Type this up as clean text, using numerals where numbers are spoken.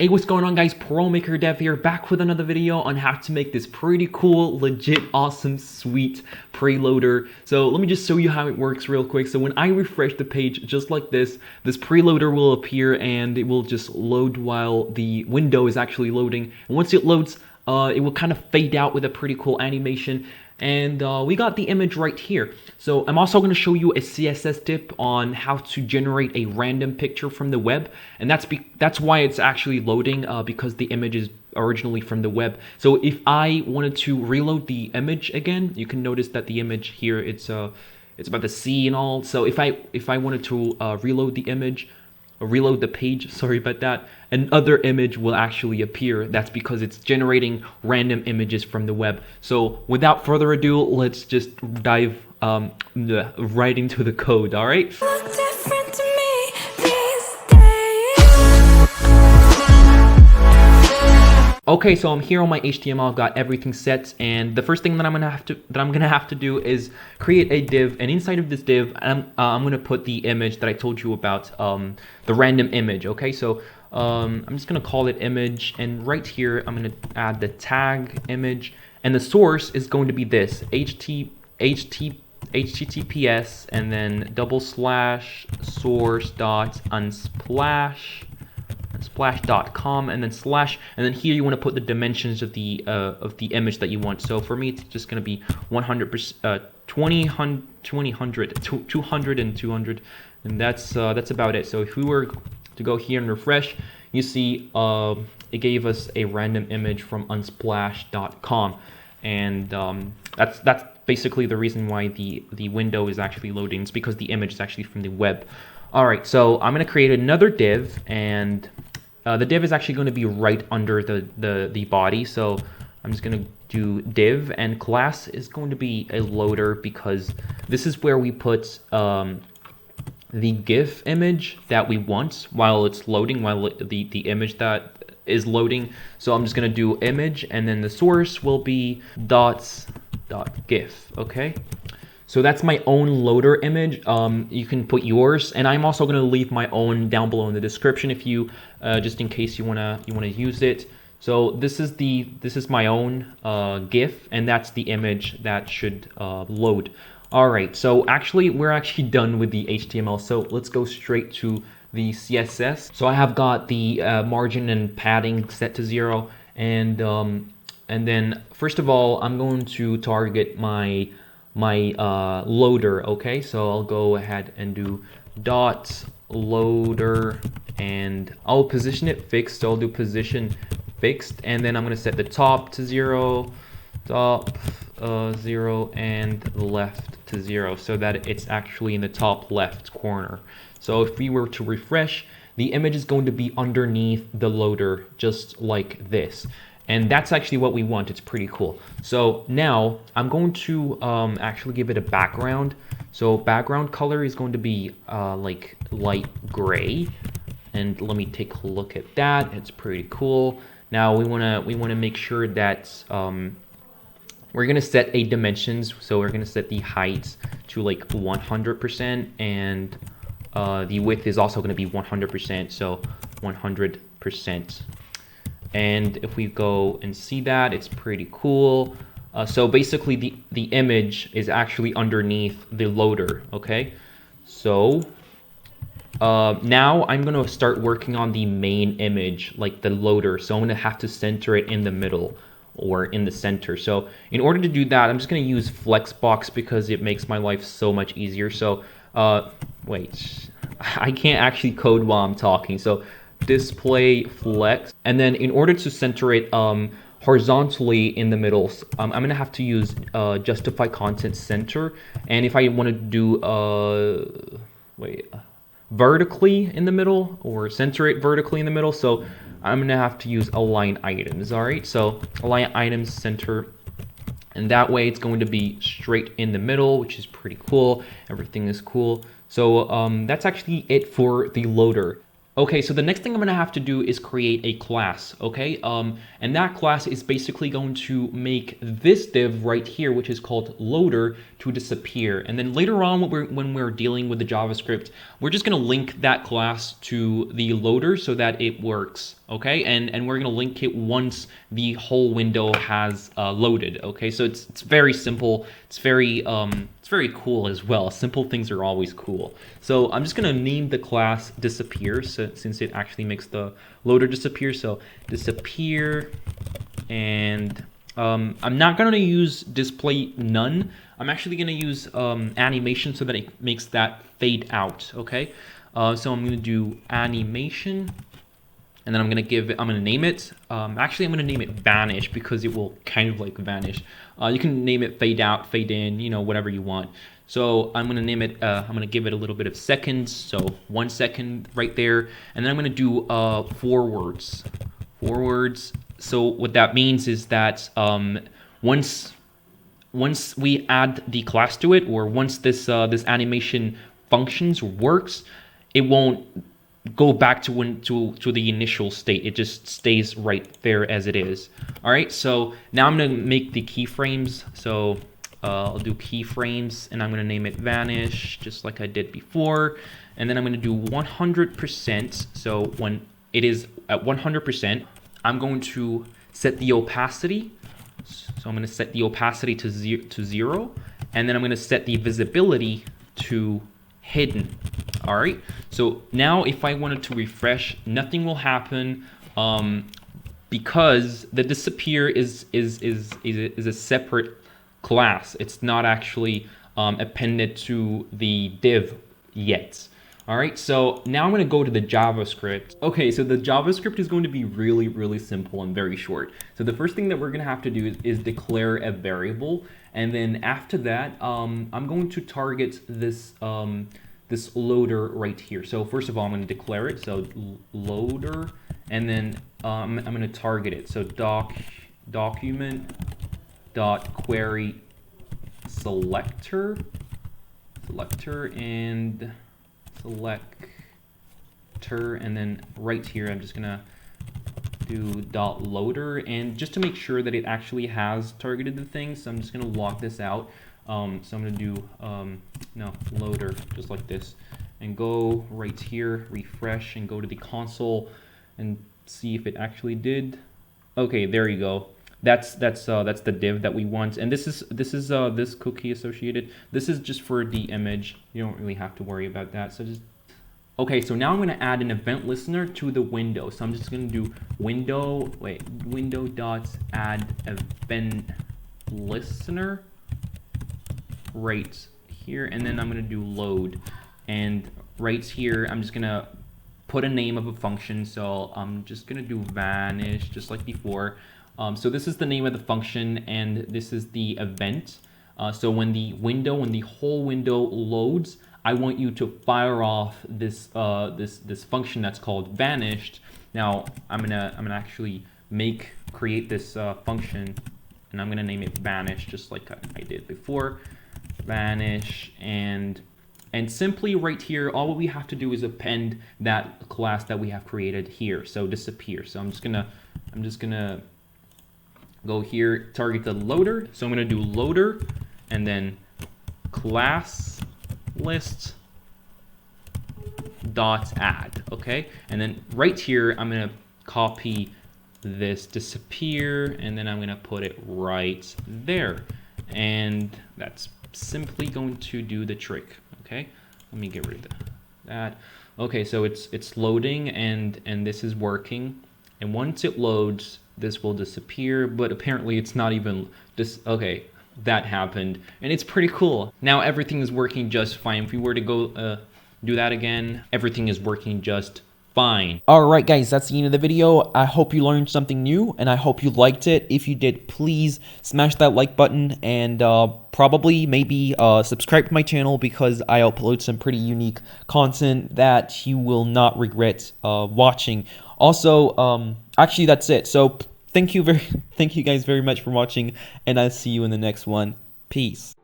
Hey, what's going on, guys? Maker Dev here, back with another video on how to make this pretty cool, legit, awesome, sweet preloader. So let me just show you how it works real quick. So when I refresh the page just like this preloader will appear and it will just load while the window is actually loading. And once it loads, it will kind of fade out with a pretty cool animation. And we got the image right here. So I'm also going to show you a CSS tip on how to generate a random picture from the web, and that's why it's actually loading, because the image is originally from the web. So if I wanted to reload the image again, you can notice that the image here, it's about the sea and all. So if I wanted to reload the image, reload the page, sorry about that, another image will actually appear. That's because it's generating random images from the web. So without further ado, let's just dive right into the code. All right. Okay, so I'm here on my HTML. I've got everything set, and the first thing that I'm gonna have to do is create a div, and inside of this div, I'm gonna put the image that I told you about, the random image. Okay, so I'm just gonna call it image, and right here I'm gonna add the tag image, and the source is going to be this https and then /source.unsplash.com and then slash, and then here you want to put the dimensions of the image that you want. So for me, it's just going to be 100%, 200 and 200, and that's about it. So if we were to go here and refresh, you see it gave us a random image from unsplash.com, and that's basically the reason why the window is actually loading. It's because the image is actually from the web. All right, so I'm going to create another div, and the div is actually going to be right under the body. So I'm just going to do div, and class is going to be a loader, because this is where we put the GIF image that we want while it's loading, while the image that is loading. So I'm just going to do image, and then the source will be .gif. Okay. So that's my own loader image. You can put yours, and I'm also going to leave my own down below in the description if you just in case you wanna use it. So this is my own GIF, and that's the image that should load. All right. So actually, we're actually done with the HTML. So let's go straight to the CSS. So I have got the margin and padding set to 0, and then first of all, I'm going to target my loader. Okay, so I'll go ahead and do .loader, and I'll position it fixed. So I'll do position fixed, and then I'm going to set the top to 0, 0, and the left to 0, so that it's actually in the top left corner. So if we were to refresh, the image is going to be underneath the loader, just like this. And that's actually what we want. It's pretty cool. So now I'm going to actually give it a background. So background color is going to be like light gray. And let me take a look at that. It's pretty cool. Now we wanna make sure that we're gonna set a dimensions. So we're gonna set the height to like 100%, and the width is also gonna be 100%. So 100%. And if we go and see that, it's pretty cool. So basically the image is actually underneath the loader. Okay, so now I'm gonna start working on the main image, like the loader. So I'm gonna have to center it in the middle or in the center. So in order to do that, I'm just gonna use Flexbox because it makes my life so much easier. So wait, I can't actually code while I'm talking. So display flex, and then in order to center it horizontally in the middle, I'm gonna have to use justify content center. And if I want to do vertically in the middle, or center it vertically in the middle, so I'm gonna have to use align items. All right, so align items center, and that way it's going to be straight in the middle, which is pretty cool. Everything is cool. So that's actually it for the loader. Okay, so the next thing I'm gonna have to do is create a class, okay? And that class is basically going to make this div right here, which is called loader, to disappear. And then later on, when we're dealing with the JavaScript, we're just gonna link that class to the loader so that it works, okay? And we're gonna link it once the whole window has loaded, okay? So it's very simple. It's very cool as well. Simple things are always cool. So I'm just gonna name the class disappear, since it actually makes the loader disappear. So disappear, and I'm not gonna use display none. I'm actually gonna use animation so that it makes that fade out. Okay, so I'm gonna do animation. And then I'm gonna name it, actually I'm gonna name it vanish because it will kind of like vanish. You can name it fade out, fade in, you know, whatever you want. So I'm gonna name it, I'm gonna give it a little bit of seconds. So 1 second right there. And then I'm gonna do forwards. So what that means is that once we add the class to it, or once this animation functions or works, it won't go back to the initial state. It just stays right there as it is. All right, so now I'm gonna make the keyframes. So I'll do keyframes, and I'm gonna name it vanish, just like I did before. And then I'm gonna do 100%. So when it is at 100%, I'm going to set the opacity. So I'm gonna set the opacity to zero, and then I'm gonna set the visibility to hidden. All right, so now if I wanted to refresh, nothing will happen because the disappear is a separate class. It's not actually appended to the div yet. All right, so now I'm going to go to the JavaScript. Okay, so the JavaScript is going to be really, really simple and very short. So the first thing that we're going to have to do is declare a variable. And then after that, I'm going to target this this loader right here. So first of all, I'm going to declare it. So loader, and then I'm going to target it. So document dot query selector and selector, and then right here I'm just gonna do dot loader, and just to make sure that it actually has targeted the thing, so I'm just gonna log this out. So I'm gonna do no loader, just like this, and go right here, refresh, and go to the console and see if it actually did. Okay, there you go. That's the div that we want, and this is this cookie associated. This is just for the image. You don't really have to worry about that. So just okay. So now I'm going to add an event listener to the window. So I'm just going to do window dot add event listener right here, and then I'm going to do load, and right here I'm just going to put a name of a function. So I'm just going to do vanish, just like before. So this is the name of the function, and this is the event. So when the whole window loads, I want you to fire off this this function that's called vanished. Now I'm gonna actually create this function, and I'm gonna name it vanish, just like I did before. Vanish, and simply right here, all we have to do is append that class that we have created here. So disappear. So I'm just gonna go here, target the loader. So I'm going to do loader, and then class list dot add. Okay, and then right here I'm going to copy this disappear, and then I'm going to put it right there, and that's simply going to do the trick. Okay, let me get rid of that. Okay, so it's loading, and this is working, and once it loads, this will disappear, but apparently it's not even okay, that happened, and it's pretty cool. Now everything is working just fine. If we were to go do that again, everything is working just fine. Alright guys, that's the end of the video. I hope you learned something new, and I hope you liked it. If you did, please smash that like button, and probably maybe subscribe to my channel, because I upload some pretty unique content that you will not regret watching. Also, actually that's it. So thank you guys very much for watching, and I'll see you in the next one. Peace.